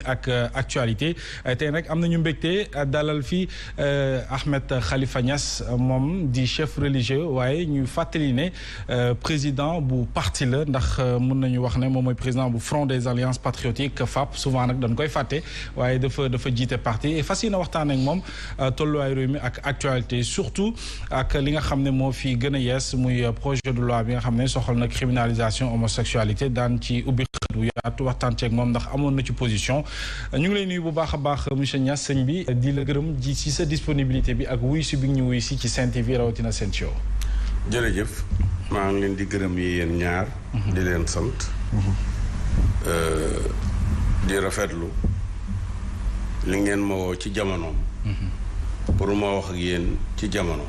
ak actualité tey nag am nañu mbégte dalal fi Ahmed Khalifa Niass moom di chef religieux waaye ñu fàttali ne président bu parti la ndax mën nañu wax ne moom mooy président bu Front des Alliances Patriotiques FAP souvent nag dañ koy fàtte waaye dafa jiite parti et fas yéene waxtaan ak moom tolluwaay réew mi ak actualité surtout ak li nga xam ne moo fi gën a yees muy projet de loi bi nga xam ne soxal na criminalisation homosexualité daan ci ubbi xët wu yaatu waxtaan ceeg moom ndax amoon na ci position ñu ngi lay nuyu bu baax a baax monsieur Niass sëñ bi di la gërëm ji ci sa disponibilité bi ak wuy si bi ñu wuy si ci Sen TV rawatina Sen Show. jërëjëf maa ngi leen di gërëm yi yéen ñaar. di leen sant. di rafetlu li ngeen ma woo ci jamonoom. pour ma wax ak yéen ci jamono.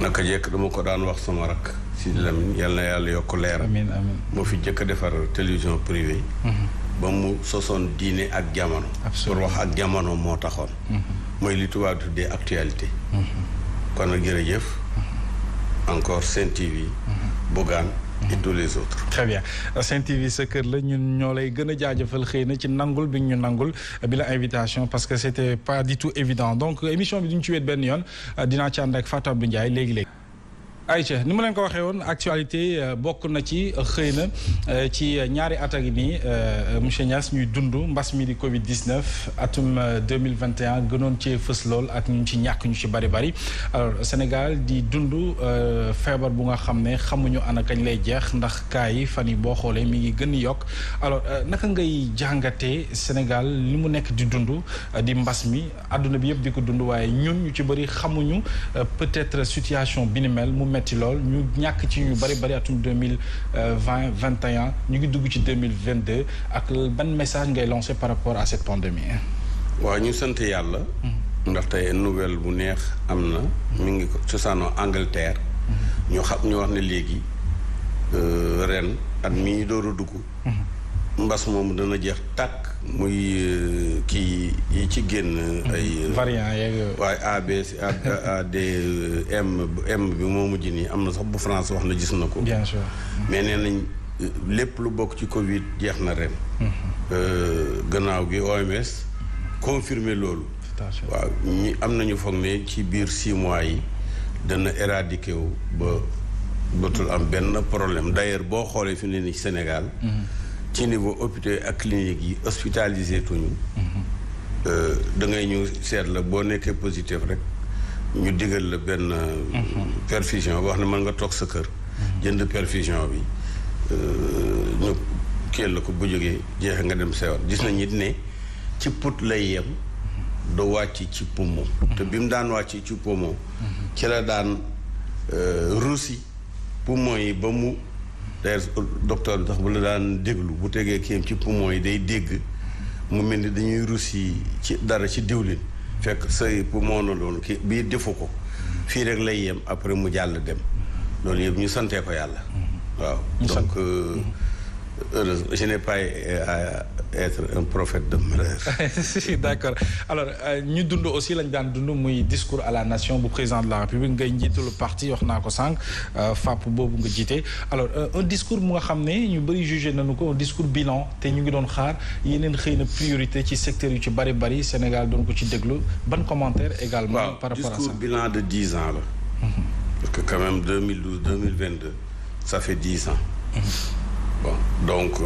naka jekk dama ko daan wax sama rakk Sidi Lamine yal na yàlla yokk leer. amiin amiin moo fi jëkk a defar télévision privée. ba mu sosoon diine ak jamono. pour wax ak jamono moo taxoon. mooy li tubaab tuddee actualité. kon nag jërëjëf. encore Sen TV. Bougane et tous les autres. très bien Sen TV sa kër la ñun ñoo lay gën a jaajëfal xëy na ci nangul bi ñu nangul bi la invitation parce que c'était pas du tout évident donc émission bi duñ ci wéet benn yoon dinaa ci ànd ak Fatou Abdou Ndiaye léegi-léegi. Aïcha ni ma leen ko waxee woon actualité bokk na ci xëy na ci ñaari at a ngi nii monsieur Niass ñuy dund mbas mi di Covid 19 atum 2021 gënoon cee fës lool ak ñu ci ñàkk ñu ci bari bari alors Sénégal di dund feebar bu nga xam ne xamuñu ana kañ lay jeex ndax cas yi fan yi boo xoolee mi ngi gën a yokk alors naka ngay jàngatee Sénégal li mu nekk di dund di mbas mi àdduna bi yëpp di ko dund waaye ñun ñu ci bëri xamuñu peut-être situation bi ni mel mu metti lool ñu ñàkk ci ñu bari atum 2021 ñu ngi dugg ci 2022 ak ban message ngay lancé par rapport à cette pandémie. waaw ñu sant yàlla. ndax tey nouvelle bu neex am na. mi ngi cosaanoo Angleterre. ñu wax ne léegi ren at mi ñu door a dugg. mbas moomu dana jeex tàkk muy kii yi ci génn ay variant yeeg waaye ABC AD M bi moo mujj nii am na sax bu France wax na gis na ko bien sûr mais nee nañ lépp lu bokk ci Covid jeex na ren gannaaw gi OMS confirmé loolu waaw ñi am nañu foog ne ci biir 6 mois yi dana éradiqué wu ba dootul am benn problème d'ailleurs boo xoolee fi mu ne nii Sénégal ci niveau hôpital ak clinique yi hospitalisé tuñu da ngay ñëw seet la boo nekkee positif rek ñu digal la benn perfusion boo xam ne mën nga toog sa kër jënd perfusion bi ñu keel la ko bu jógee jeexe nga dem sewat gis nañ it ne ci put lay yem do wàcc ci poumon te bi mu daan wàcc ci poumon ci la daan roussi poumon yi ba mu d'ailleurs docteur bi tax bu la daan déglu bu tegee kiyam ci poumon yi day dégg mu mel ni dañuy russi ci dara ci diwlin fekk say poumon na loolu kii bii defu ko fii rek lay yem après mu jàll dem loolu yëpp ñu santee ko yàlla waaw donc heureusement je n'ai pas à être un prophète de malheur. D'accord alors ñu dund aussi lañ daan dund muy discours à la nation bu président de la République ngay njiitalu parti wax naa ko sànq FAP boobu nga jiite alors un discours mu nga xam ne ñu bëri jugé nañu ko un discours bilan te ñu ngi doon xaar yeneen xëy na priorité ci secteur yu ci bari Sénégal doon ko ci déglu ban commentaire également. par rapport à ça discours bilan de 10 ans la. parce que quand même 2012 2022 ça fait 10 ans. bon donc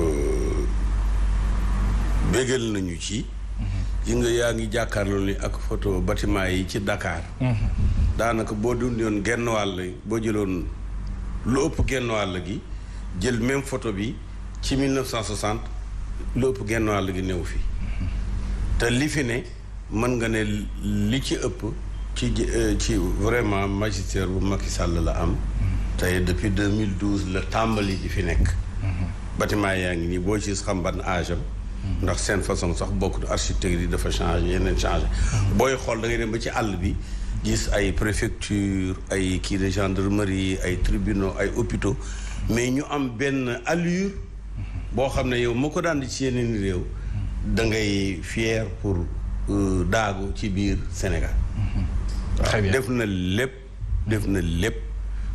bégal nañu ci. yi nga yaa ngi jàkkaarloo ni ak photo bâtiment yi ci Dakar. daanaka boo dundoon genn wàll boo jëloon lu ëpp genn wàll gi jël même photo bi ci 1960 lu ëpp genn wàll gi néew fi. te li fi ne mën nga ne li ci ëpp ci vraiment magistère bu Macky Sall la am. tey depuis 2012 la tàmbali di fi nekk. bâtiment yaa ngi nii boo ci xam ban âge am ndax seen façon sax bokk architecture yi dafa changé yeneen changé booy xool da ngay dem ba ci àll bi gis ay préfecture ay kii de gendarmerie ay tribunaux ay hôpitaux mais ñu am benn allure boo xam ne yow moo ko daan di ci yeneen réew da ngay fier pour daagu ci biir Sénégal très bien def na lépp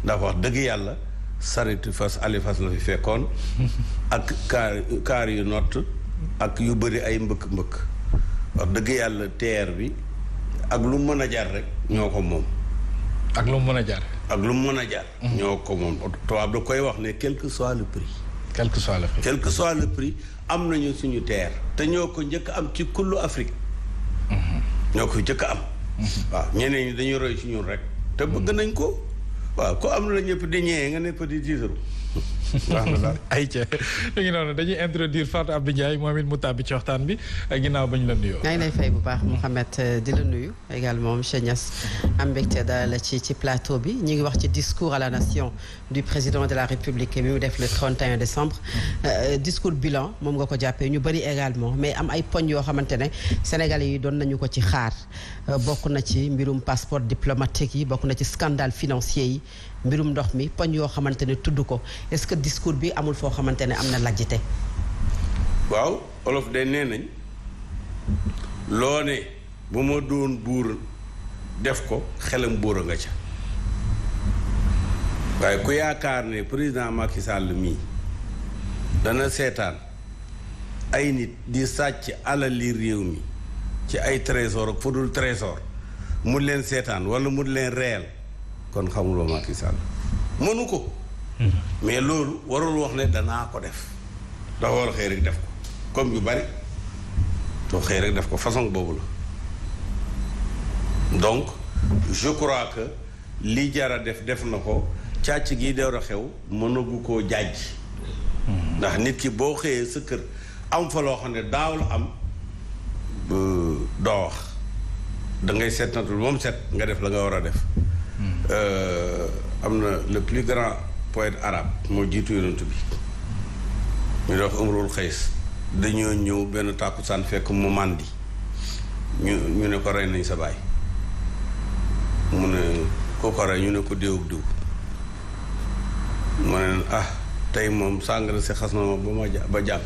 ndax wax dëgg yàlla saretu fas ali fas la fi fekkoon ak kaar yu nott ak yu bëri ay mbëkk-mbëkk wax dëgg yàlla TER bi ak lu mën a jar rek ñoo ko moom. ak lu mu mën a jar. ak lu mu mën a jar. ñoo ko moom tubaab da koy wax ne quel que soit le prix. quel que soit le prix. quel que soit le prix am nañu suñu TER te ñoo ko njëkk am ci kullu Afrique. ñoo ko njëkk am. waaw ñeneen ñi dañuy roy ci ñun rek. te bëgg nañ ko. waaw ko am la ñëpp di ñëwee nga nekk di tiitaru. baax na daal ayca léegi noonu dañuy introduire Fatou Abdou Ndiaye moom it mu tàbbi ci waxtaan bi ginnaaw ba ñu la nuyoo. maa ngi lay fay bu baax Mouhamed di la nuyu également monsieur Niass am mbégte daal ci plateau bi ñu ngi wax ci discours à la nation du président de la République bi mu def le 31 décembre. discours bilan moom nga ko jàppee ñu bëri également mais am ay poñ yoo xamante ne Sénégalais yi doon nañu ko ci xaar bokk na ci mbirum passeport diplomatique yi bokk na ci scandale financier yi. mbirum ndox mi poñ yoo xamante ne tudd ko est-ce que discours bi amul foo xamante ne am na lajjite. waaw olof de nee nañ loo ne bu ma doon buur def ko xelam buur a nga ca waaye ku yaakaar ne président Macky Sall mii dana seetaan ay nit di sàcc alali réew mi ci ay trésor ak fudul trésor mu leen seetaan wala mu leen reyal kon xamuloo Macky Sall mënu ko. mais loolu warul wax ne danaa ko def dafa war a xëy rek def ko comme yu bari doo xëy rek def ko façon boobu la donc je crois que li jara def na ko càcc gi door a xew mënagu koo jàjj ndax nit ki boo xëyee sa kër am fa loo xam ne daaw la am doo wax da ngay seetnatul moom set nga def la nga war a def. am na le plus grand poète arabe moo jiitu yonent bi ñu dox Umrul Xays dañoo ñëw benn tàkkusaan fekk mu màndi ñu ne ko rey nañ sa baay mu ne ko rey ñu ne ko diw ak diw mu ne tey moom sàngara si xas na ma ba jàpp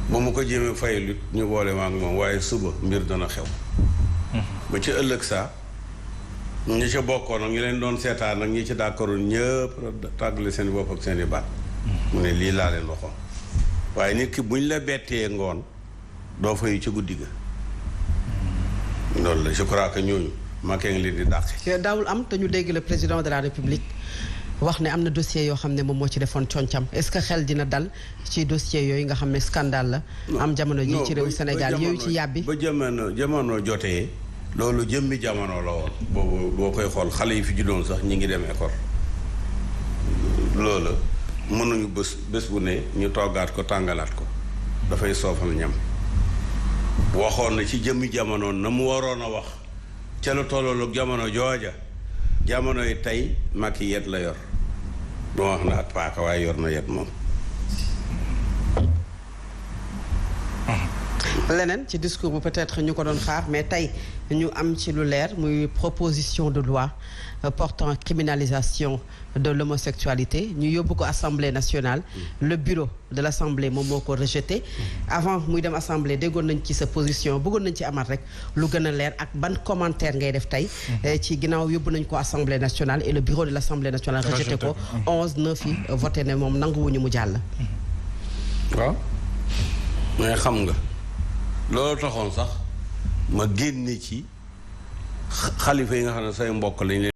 ba mu ko jéemee fayalut ñu boole ma ak moom waaye suba mbir dana xew ba ci ëllëg saa ñi ca bokkoon ak ñu leen doon seetaan ak ñi ci d'accord ñëpp tàggale seen bopp ak seen i baat mu ne lii laa leen waxoon waaye nit ki buñ la bettee ngoon doo fayu ci guddi ga loolu la je crois que ñooñu Macky ngi leen di dàqe. daawul am te ñu dégg le président de la République wax ne am na dossier yoo xam ne moom moo ci defoon concam est-ce que xel dina dal ci dossier yooyu nga xam ne scandale la. am jamono ji ci réew Sénégal yooyu ci yàbbi. ba jamono jotee. loolu jëmmi jamono la woon boobu boo koy xool xale yi fi juddoon sax ñi ngi dem école loola mënuñu bés bu ne ñu toggaat ko tàngalaat ko dafay soofal ñam waxoon na ci jëmmi jamono na mu waroon a wax ca la tolloolu jamono jooja jamono yi tey Macky yet la yor du wax na at paaka waaye yor na yet moom. leneen ci discours bu peut-être ñu ko doon xaar mais tey ñu am ci lu leer muy proposition de loi portant criminalisation de l'homosexualité ñu yóbbu ko assemblée nationale. Le bureau de l'assemblée moom moo ko rejeté. avant muy dem assemblée déggoon nañ ci sa position bëggoon nañ ci amaat rek lu gën a leer ak ban commentaire ngay def tey. ci ginnaaw yóbbu nañ ko assemblée nationale et le bureau de l'assemblée nationale rejeté ko 11-9 yi voté ne moom nanguwuñu mu jàll. waaw mais xam nga. loolu taxoon sax ma génne ci xalifa yi nga xam ne say mbokk lañ leen